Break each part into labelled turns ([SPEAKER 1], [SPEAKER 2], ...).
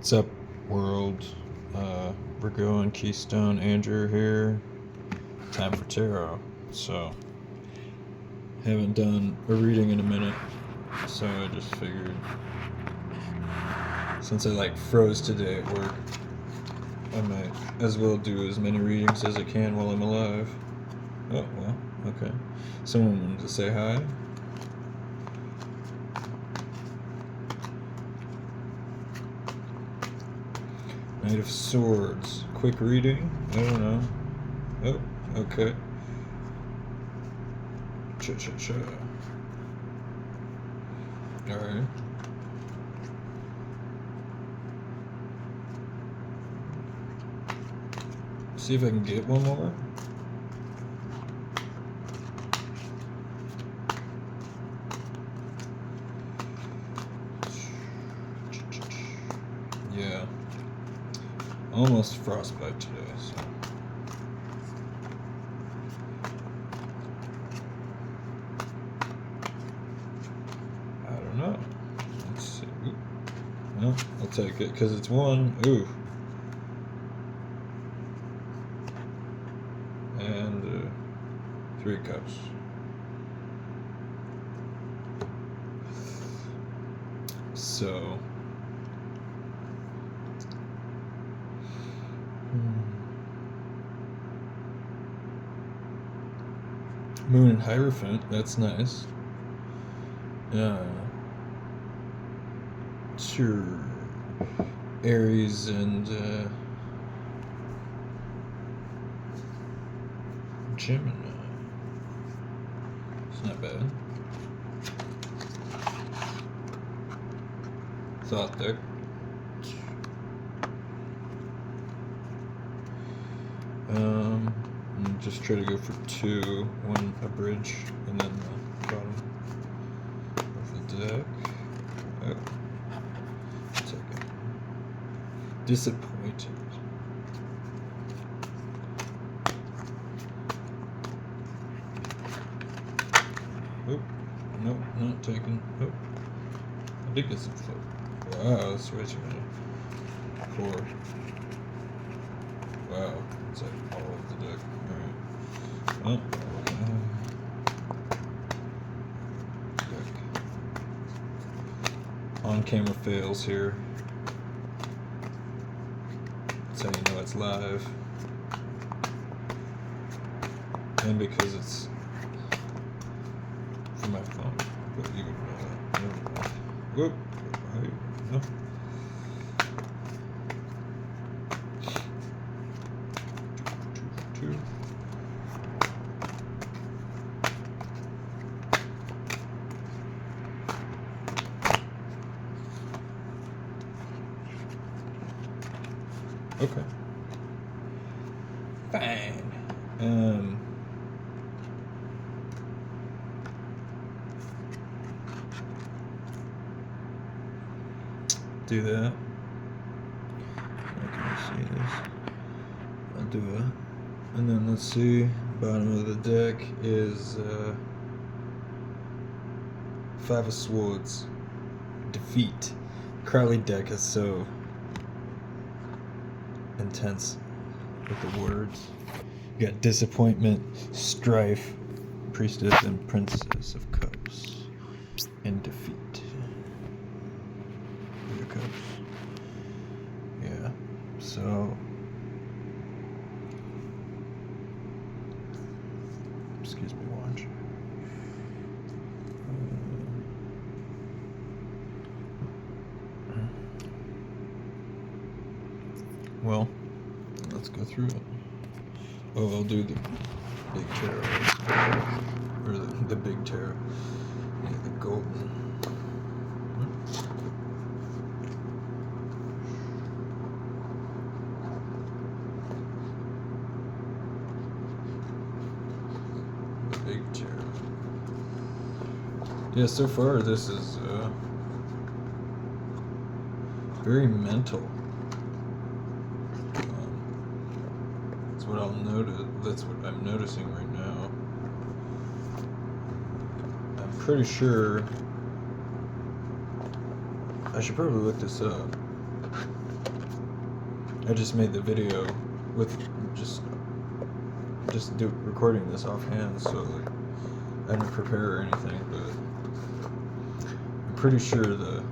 [SPEAKER 1] What's up, world? Virgo and Keystone, Andrew here. Time for tarot. So, haven't done a reading in a minute, so I just figured, since I froze today at work, I might as well do as many readings as I can while I'm alive. Oh, well, okay. Someone wanted to say hi. Knight of Swords. Quick reading? I don't know. Oh, okay. Cha-cha-cha. Alright. See if I can get one more. Yeah. Almost frostbite today, so. I don't know. Let's see. Ooh. Well, I'll take it because it's one. Ooh. And 3 cups. So. Moon and Hierophant, that's nice. Sure. Aries and Gemini. It's not bad. Thought deck. Just try to go for 2, one a bridge, and then the bottom of the deck. Oh, take it. Disappointed. Oh, nope, not taken. Oh, I did get some flip. Wow, that's way too many. 4. Wow, it's like all of the deck. Alright. On camera fails here. That's how you know it's live. And because it's from my phone. But you would know that. Whoop. Right. No. Two. Okay. Fine. Do that. Can you see this? I'll do it. And then let's see. Bottom of the deck is 5 of Swords. Defeat. Crowley deck is so intense with the words. You got disappointment, strife, priestess, and princess of cups, and defeat. 3 of cups. Yeah. So. Excuse me, watch. Well, let's go through it. Oh, I'll do the big tarot. Or the big tarot. Yeah, the golden. The big tarot. Yeah, so far this is very mental. That's what I'm noticing right now. I'm pretty sure I should probably look this up. I just made the video with just recording this offhand, so like I didn't prepare or anything, but I'm pretty sure the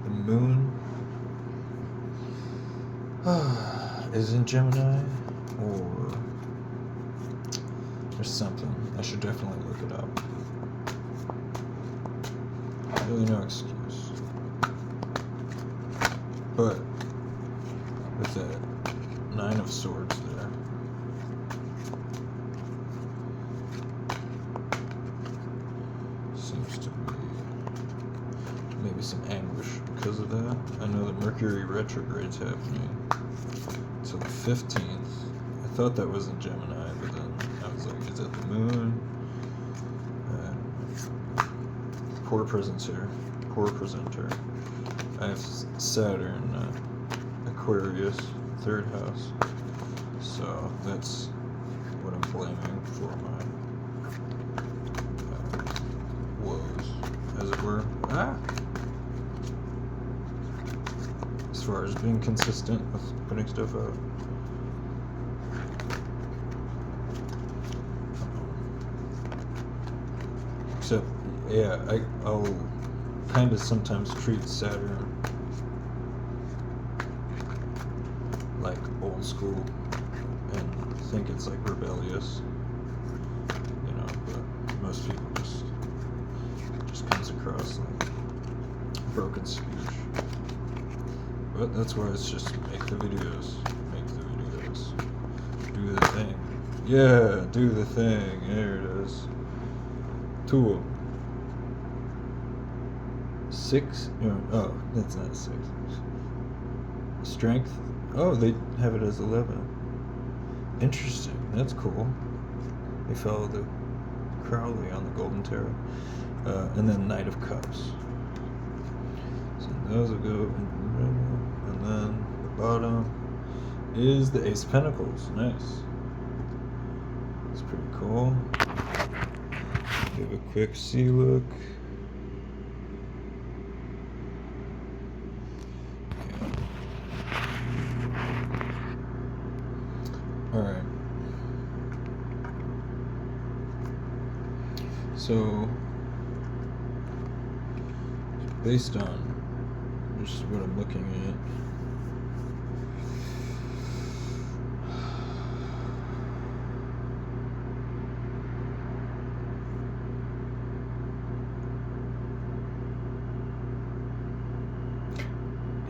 [SPEAKER 1] moon is in Gemini, or there's something. I should definitely look it up. Really no excuse. But with that 9 of Swords there, seems to be maybe some anguish because of that. I know that Mercury retrograde's happening until the 15th. I thought that was in Gemini, but then I was like, is that the moon? Poor presenter. I have Saturn, Aquarius, 3rd house. So that's what I'm blaming for my woes, as it were. As far as being consistent with putting stuff out. Except, yeah, I'll kind of sometimes treat Saturn like old school and think it's like rebellious, you know, but most people just comes across like broken speech. But that's why it's just make the videos, do the thing. Yeah, do the thing, there it is. Tool. 6? No, oh, that's not a 6. Strength? Oh, they have it as 11. Interesting, that's cool. They follow the Crowley on the Golden Tarot. And then Knight of Cups. So those will go in the middle. And then the bottom is the Ace of Pentacles. Nice. It's pretty cool. Give a quick see look. Alright. So, based on just what I'm looking at,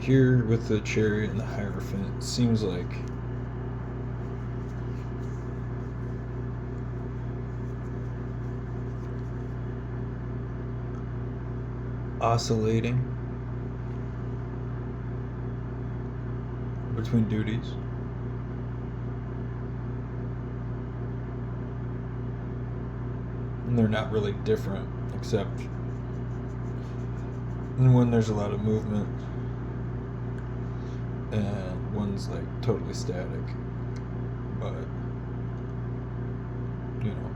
[SPEAKER 1] here with the Chariot and the Hierophant, it seems like oscillating between duties. And they're not really different, except when there's a lot of movement and one's like totally static, but you know,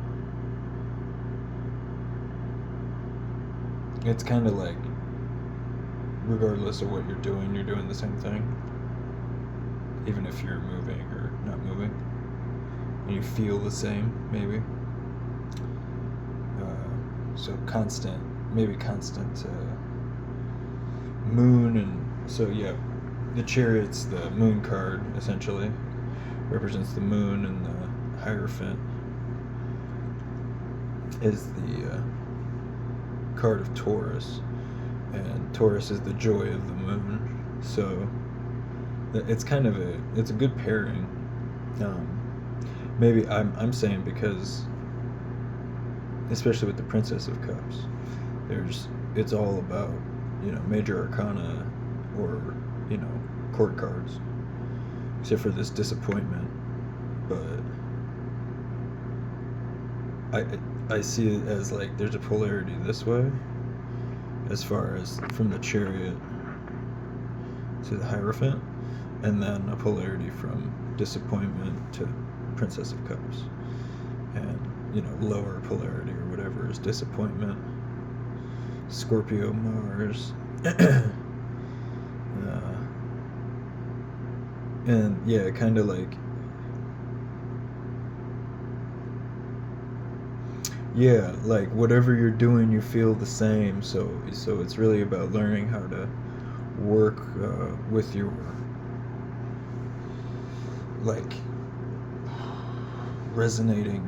[SPEAKER 1] it's kind of like regardless of what you're doing the same thing, even if you're moving or not moving, and you feel the same, maybe. So constant moon, and so yeah, the Chariot's the moon card, essentially represents the moon, and the Hierophant is the card of Taurus, and Taurus is the joy of the moon. So it's kind of it's a good pairing. Maybe I'm saying because, especially with the Princess of Cups, it's all about, you know, major arcana or, you know, court cards, except for this disappointment. But I see it as like there's a polarity this way, as far as from the Chariot to the Hierophant, and then a polarity from disappointment to Princess of Cups, and, you know, lower polarity or whatever is disappointment, Scorpio, Mars, And yeah, kind of like, yeah, like whatever you're doing, you feel the same. So it's really about learning how to work with your like resonating,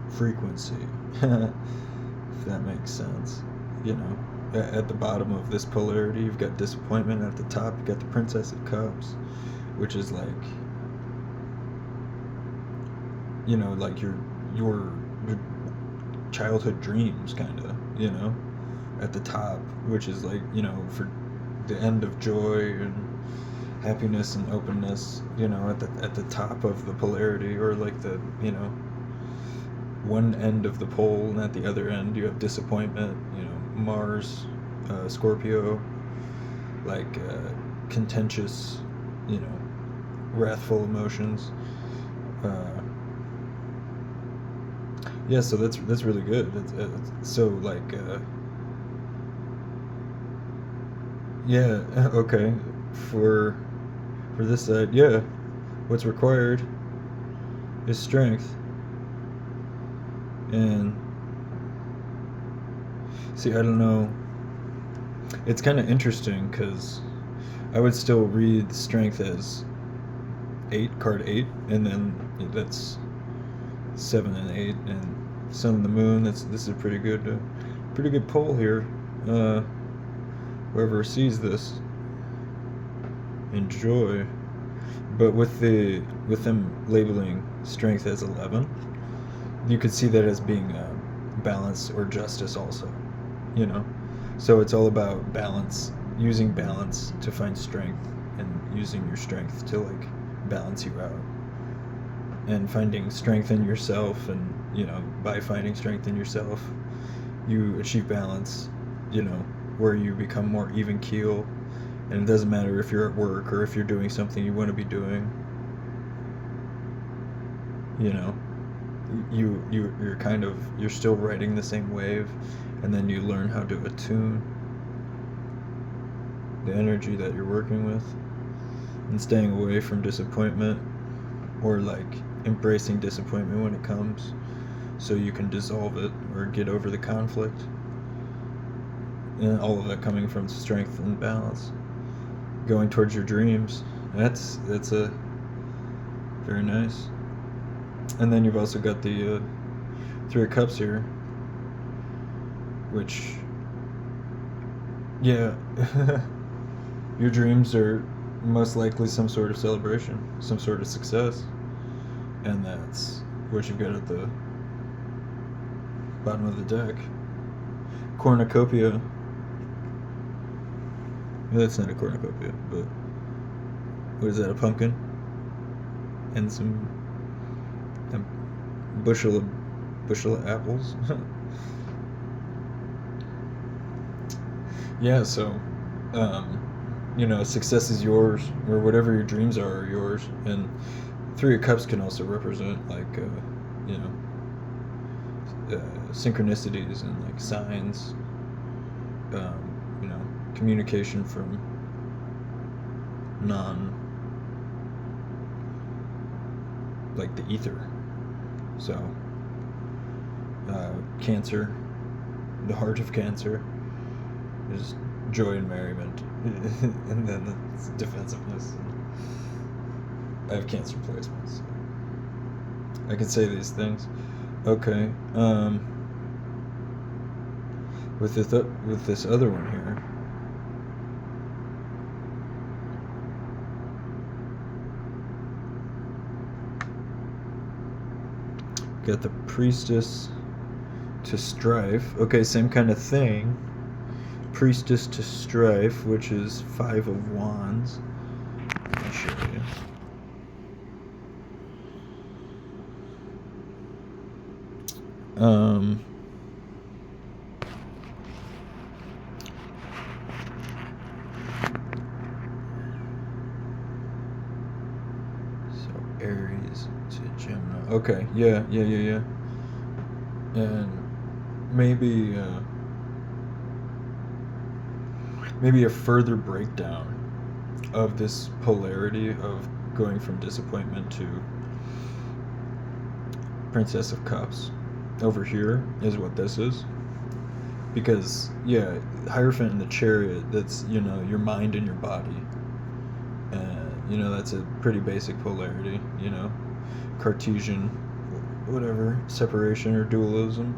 [SPEAKER 1] frequency. If that makes sense. You know, at the bottom of this polarity, you've got disappointment. At the top, you've got the Princess of Cups, which is like, like your childhood dreams, kind of. At the top, which is like, for the end of joy and happiness and openness. At the top of the polarity, or like the one end of the pole, and at the other end you have disappointment. Mars, Scorpio, like contentious, wrathful emotions. Yeah, so that's really good. It's so like, yeah, okay, for this side, yeah, what's required is strength. And see, I don't know. It's kind of interesting because I would still read strength as card 8, and then that's 7 and 8, and Sun and the Moon. This is a pretty good poll here. Whoever sees this, enjoy. But with them labeling strength as 11, you could see that as being balance or justice also. So it's all about balance, using balance to find strength, and using your strength to like balance you out, and finding strength in yourself. And by finding strength in yourself, you achieve balance, where you become more even keel. And it doesn't matter if you're at work or if you're doing something you want to be doing. You're still riding the same wave, and then you learn how to attune the energy that you're working with, and staying away from disappointment, or like embracing disappointment when it comes, so you can dissolve it or get over the conflict. And all of that coming from strength and balance, going towards your dreams. That's a very nice. And then you've also got the 3 of Cups here, which, yeah, your dreams are most likely some sort of celebration, some sort of success, and that's what you've got at the bottom of the deck. Cornucopia. That's not a cornucopia, but what is that? A pumpkin and a bushel of apples. Yeah, so success is yours, or whatever your dreams are yours. And 3 of Cups can also represent like synchronicities and like signs, communication from like the ether. So Cancer, the heart of Cancer is joy and merriment, and then it's defensiveness. I have Cancer placements, so I can say these things. Okay. With this other one here, got the Priestess to Strife. Okay, same kind of thing. Priestess to Strife, which is 5 of Wands. Let me show you. So Aries to Gemini. Okay, yeah. And maybe a further breakdown of this polarity of going from disappointment to Princess of Cups over here is what this is. Because, yeah, Hierophant in the Chariot, that's, your mind and your body. And, that's a pretty basic polarity, Cartesian, whatever, separation or dualism.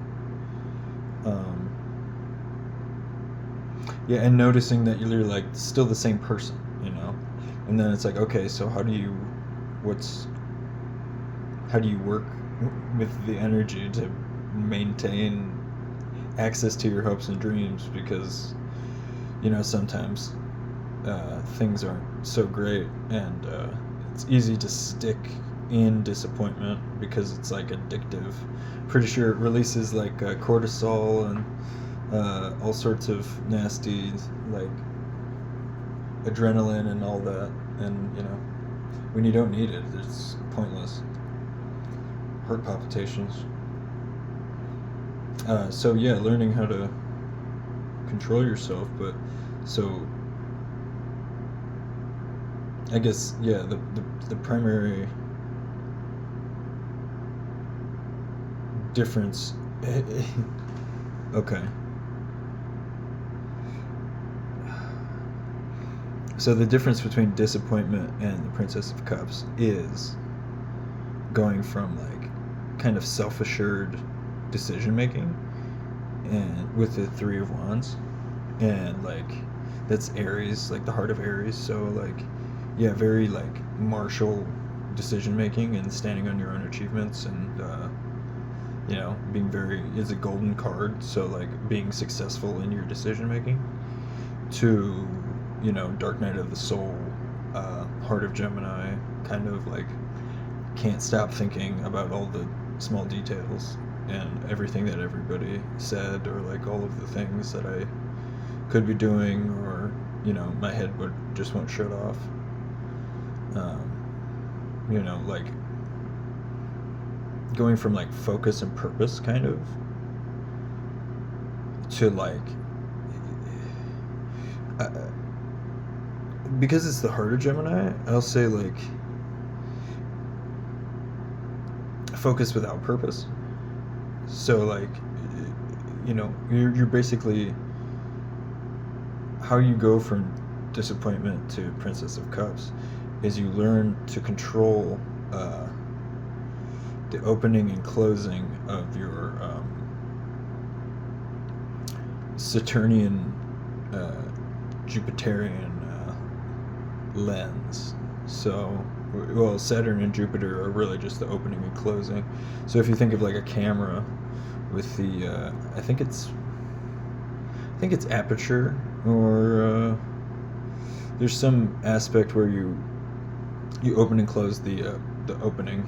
[SPEAKER 1] Yeah, and noticing that you're, like, still the same person, And then it's like, okay, so how do you work with the energy to maintain access to your hopes and dreams? Because sometimes things aren't so great, and it's easy to stick in disappointment because it's like addictive. Pretty sure it releases like cortisol and all sorts of nasty, like adrenaline and all that, and when you don't need it, it's pointless. Heart palpitations. So yeah, learning how to control yourself, but so I guess, yeah, the primary difference. Okay. So the difference between disappointment and the Princess of Cups is going from like kind of self-assured decision making and with the Three of Wands, and like that's Aries, like the heart of Aries. So like, yeah, very like martial decision making and standing on your own achievements, and being very is a golden card. So like being successful in your decision making. To Dark Night of the Soul, Heart of Gemini, kind of like can't stop thinking about all the small details and everything that everybody said, or like all of the things that I could be doing, or my head just won't shut off. Like going from like focus and purpose kind of to like because it's the heart of Gemini, I'll say like focus without purpose. So like you're basically, how you go from disappointment to Princess of Cups is you learn to control the opening and closing of your Saturnian Jupiterian lens. So, well, Saturn and Jupiter are really just the opening and closing. So if you think of like a camera with the I think it's aperture, or there's some aspect where you open and close the opening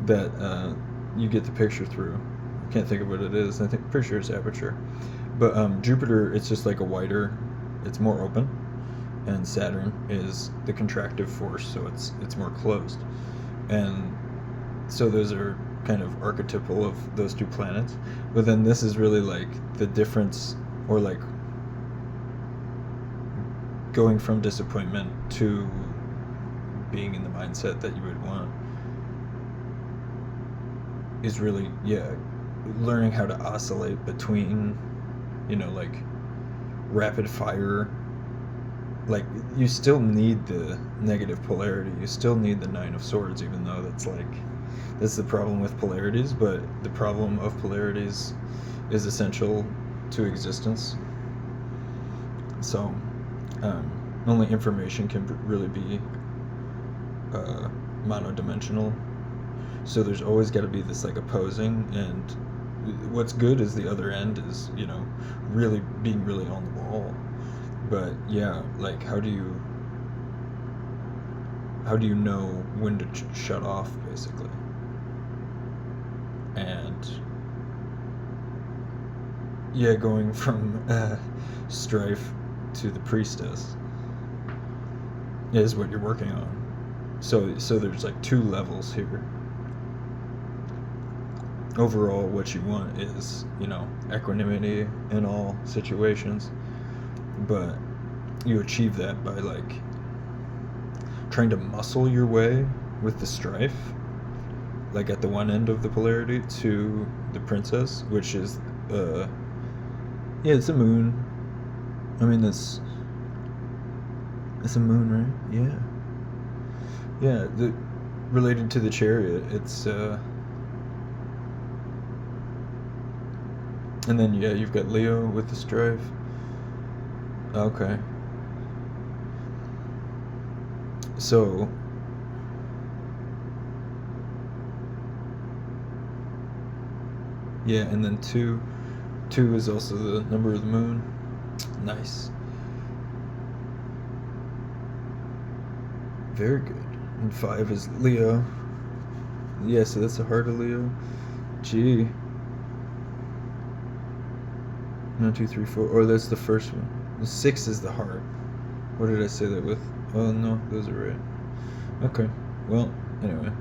[SPEAKER 1] that you get the picture through. I can't think of what it is. Pretty sure it's aperture. But Jupiter, it's just like a wider, it's more open, and Saturn is the contractive force, so it's more closed. And so those are kind of archetypal of those two planets. But then this is really like the difference, or like going from disappointment to being in the mindset that you would want, is really, yeah, learning how to oscillate between, like rapid fire. Like, you still need the negative polarity, you still need the Nine of Swords, even though that's the problem with polarities. But the problem of polarities is essential to existence. So only information can really be monodimensional. So there's always got to be this like opposing, and what's good is the other end is really being really on the ball. But yeah, like how do you know when to shut off, basically? And yeah, going from strife to the Priestess is what you're working on. So there's like two levels here. Overall, what you want is, equanimity in all situations, but you achieve that by like trying to muscle your way with the strife, like at the one end of the polarity, to the princess, which is yeah, it's a moon. I mean, it's a moon, right? Yeah, the related to the chariot. It's and then yeah, you've got Leo with the strife. Okay. So yeah, and then two is also the number of the moon. Nice. Very good. And 5 is Leo. Yeah, so that's the heart of Leo. G. 1, 2, 3, 4. Or that's the first one. The 6 is the heart. What did I say that with? Oh no, those are right. Okay. Well, anyway.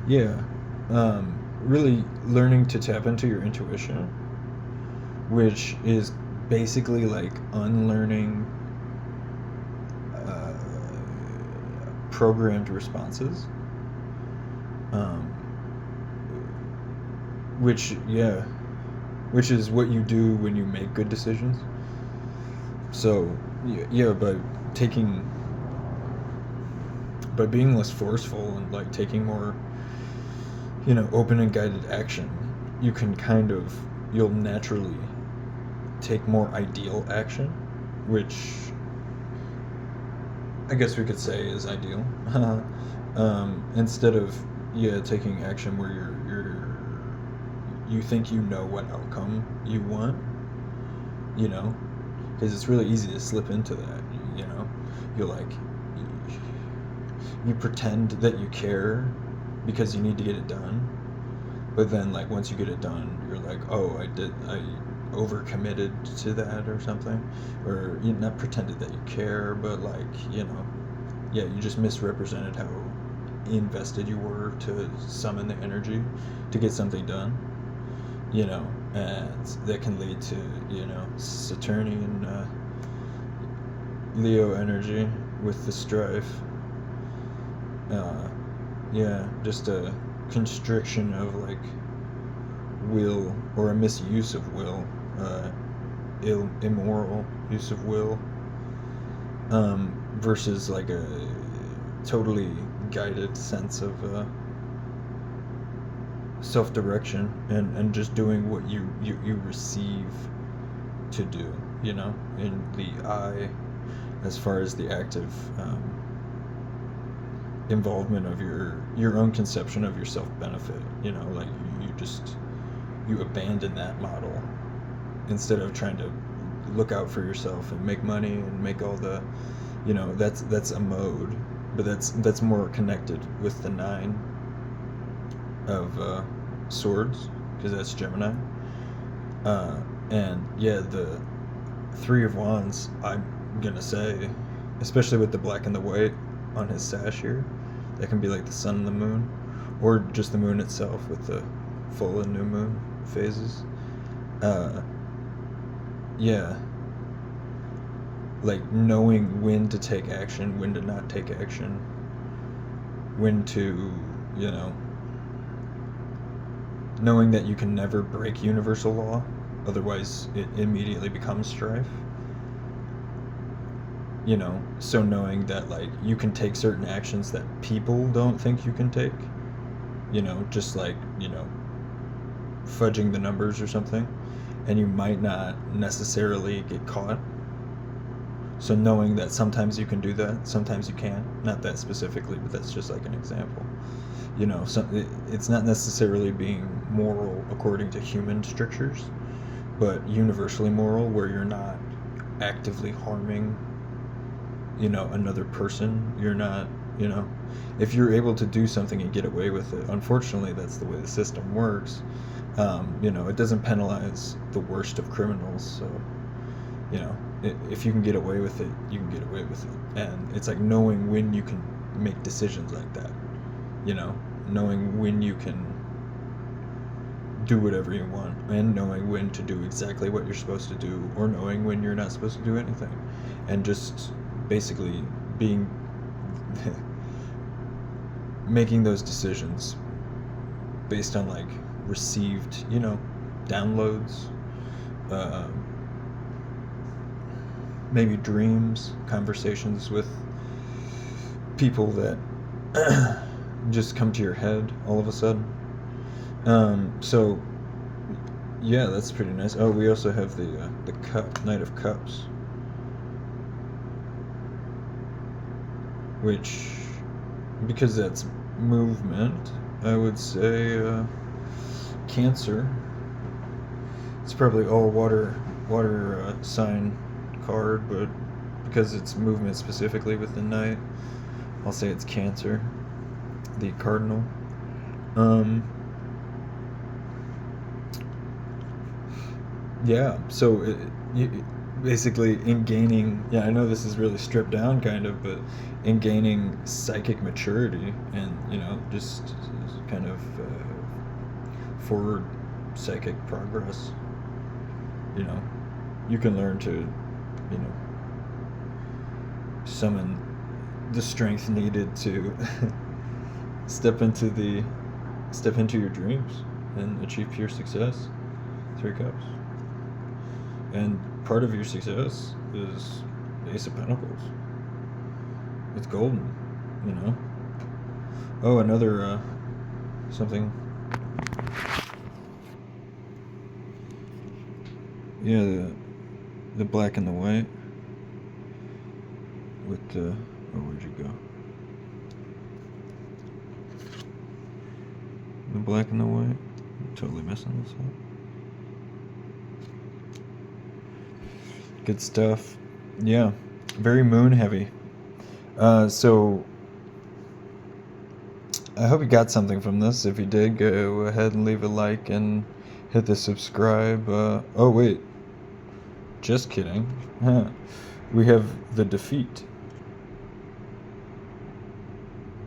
[SPEAKER 1] Yeah. Really learning to tap into your intuition, which is basically like unlearning programmed responses. Which is what you do when you make good decisions. So yeah, by being less forceful and like taking more, open and guided action, you'll naturally take more ideal action, which I guess we could say is ideal. Instead of taking action where you think you know what outcome you want, because it's really easy to slip into that. You're like, you pretend that you care because you need to get it done, but then like once you get it done, you're like, oh, I overcommitted to that or something, or you not pretended that you care, but like you just misrepresented how invested you were to summon the energy to get something done, and that can lead to Saturnian Leo energy with the strife. Just a constriction of like will, or a misuse of will, immoral use of will, versus like a totally guided sense of self-direction and just doing what you receive to do, in the I, as far as the active involvement of your own conception of your self-benefit, like you abandon that model instead of trying to look out for yourself and make money and make all the, that's a mode, but that's more connected with the 9 of swords, because that's Gemini, and yeah, the 3 of wands, I'm gonna say, especially with the black and the white on his sash here, that can be like the sun and the moon, or just the moon itself with the full and new moon phases. Like knowing when to take action, when to not take action, when to, knowing that you can never break universal law, otherwise it immediately becomes strife. So knowing that like you can take certain actions that people don't think you can take, just like, fudging the numbers or something, and you might not necessarily get caught. So knowing that sometimes you can do that, sometimes you can't. Not that specifically, but that's just like an example. It's not necessarily being moral according to human strictures, but universally moral, where you're not actively harming, another person. You're not, if you're able to do something and get away with it, unfortunately, that's the way the system works. It doesn't penalize the worst of criminals. So, if you can get away with it, you can get away with it. And it's like knowing when you can make decisions like that, knowing when you can do whatever you want, and knowing when to do exactly what you're supposed to do, or knowing when you're not supposed to do anything, and just basically being making those decisions based on like received, downloads, uh, maybe dreams, conversations with people that just come to your head all of a sudden. So yeah, that's pretty nice. Oh, we also have the Knight of Cups, which, because that's movement, I would say Cancer. It's probably all water sign card, but because it's movement specifically with the Knight, I'll say it's Cancer, the Cardinal. Yeah, so basically in gaining, yeah, I know this is really stripped down kind of, but in gaining psychic maturity and, just kind of forward psychic progress, you can learn to, summon the strength needed to step into your dreams and achieve pure success. 3 Cups. And part of your success is the Ace of Pentacles. It's golden, Oh, another something. Yeah, the black and the white. With the, where'd you go? The black and the white. I'm totally messing this up. Good stuff. Yeah, very moon heavy. So I hope you got something from this. If you did, go ahead and leave a like and hit the subscribe. Oh wait, just kidding. We have the Defeat.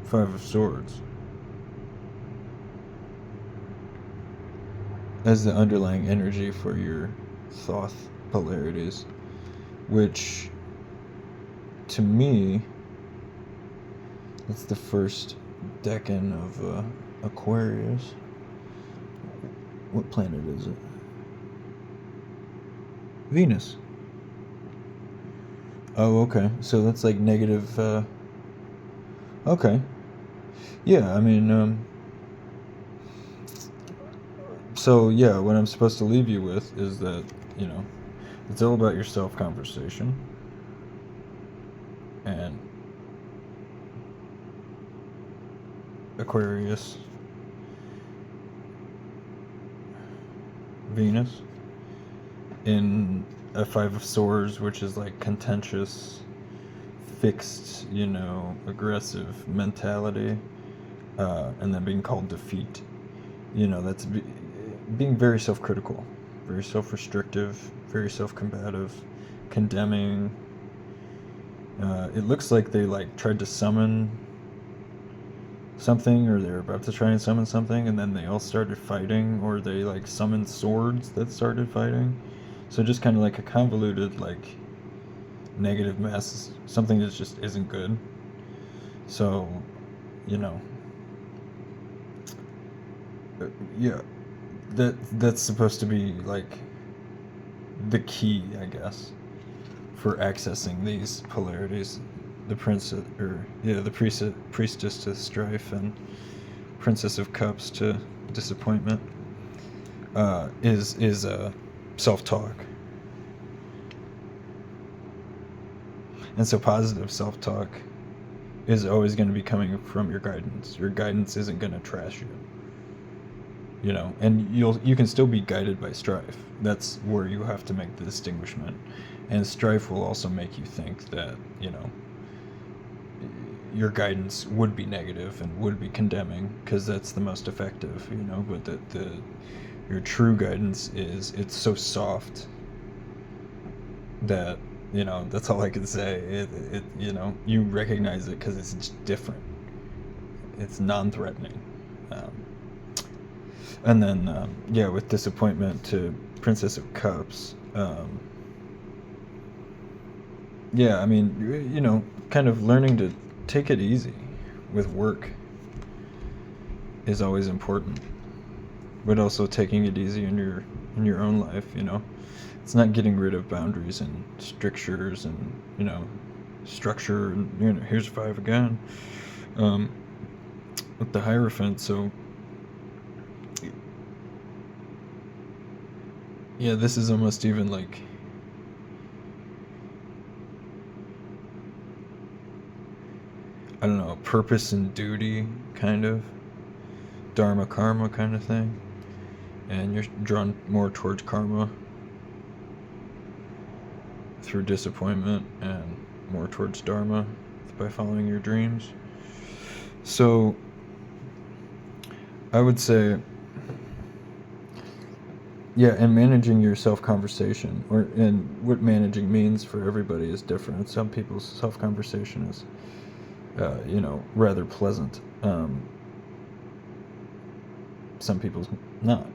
[SPEAKER 1] 5 of Swords as the underlying energy for your Thoth polarities, which to me, it's the first decan of Aquarius. What planet is it? Venus. Oh, okay. So that's like negative. Okay. Yeah, I mean, so yeah, what I'm supposed to leave you with is that, it's all about your self-conversation. And Aquarius, Venus, in a 5 of Swords, which is like contentious, fixed, aggressive mentality, and then being called Defeat. That's being very self-critical, very self-restrictive, very self-combative, condemning. It looks like they tried to summon something, or they're about to try and summon something, and then they all started fighting, or they summoned swords that started fighting. So just kind of like a convoluted negative mess, something that just isn't good. So, yeah, that's supposed to be the key, I guess, for accessing these polarities. The priestess to strife and Princess of Cups to disappointment, is self-talk. And so positive self-talk is always going to be coming from your guidance. Your guidance isn't going to trash you. And you can still be guided by strife. That's where you have to make the distinguishment. And strife will also make you think that, your guidance would be negative and would be condemning, because that's the most effective, but your true guidance it's so soft that, that's all I can say. You recognize it because it's just different. It's non-threatening. And then, yeah, with disappointment to Princess of Cups. Yeah, I mean, kind of learning to take it easy with work is always important, but also taking it easy in your own life. It's not getting rid of boundaries and strictures and structure. And here's 5 again, with the Hierophant. So yeah, this is almost even like, I don't know, purpose and duty, kind of Dharma Karma kind of thing, and you're drawn more towards karma through disappointment and more towards Dharma by following your dreams. So I would say, yeah, and managing your self-conversation, and what managing means for everybody is different. Some people's self-conversation is, rather pleasant. Some people's not.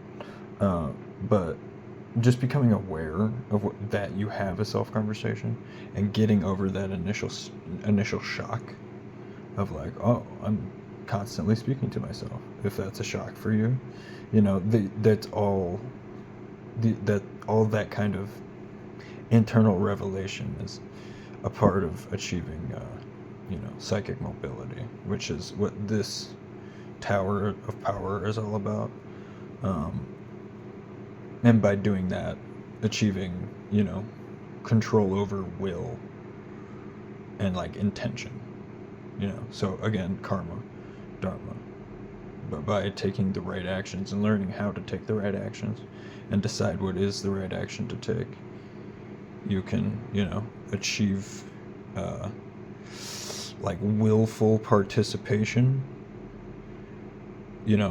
[SPEAKER 1] But just becoming aware of that you have a self-conversation and getting over that initial shock of like, oh, I'm constantly speaking to myself. If that's a shock for you, that's all. All that kind of internal revelation is a part of achieving, psychic mobility, which is what this Tower of Power is all about. And by doing that, achieving, control over will and like intention, so again, karma, dharma. But by taking the right actions and learning how to take the right actions and decide what is the right action to take, you can, achieve like willful participation,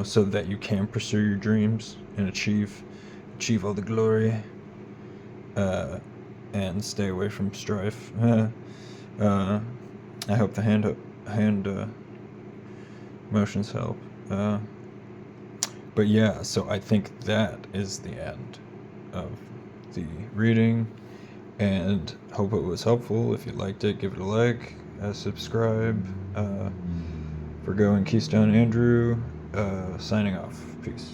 [SPEAKER 1] so that you can pursue your dreams and achieve all the glory, and stay away from strife. I hope the hand motions help. But yeah, so I think that is the end of the reading, and hope it was helpful. If you liked it, give it a like, subscribe. For Go and Keystone Andrew, signing off. Peace.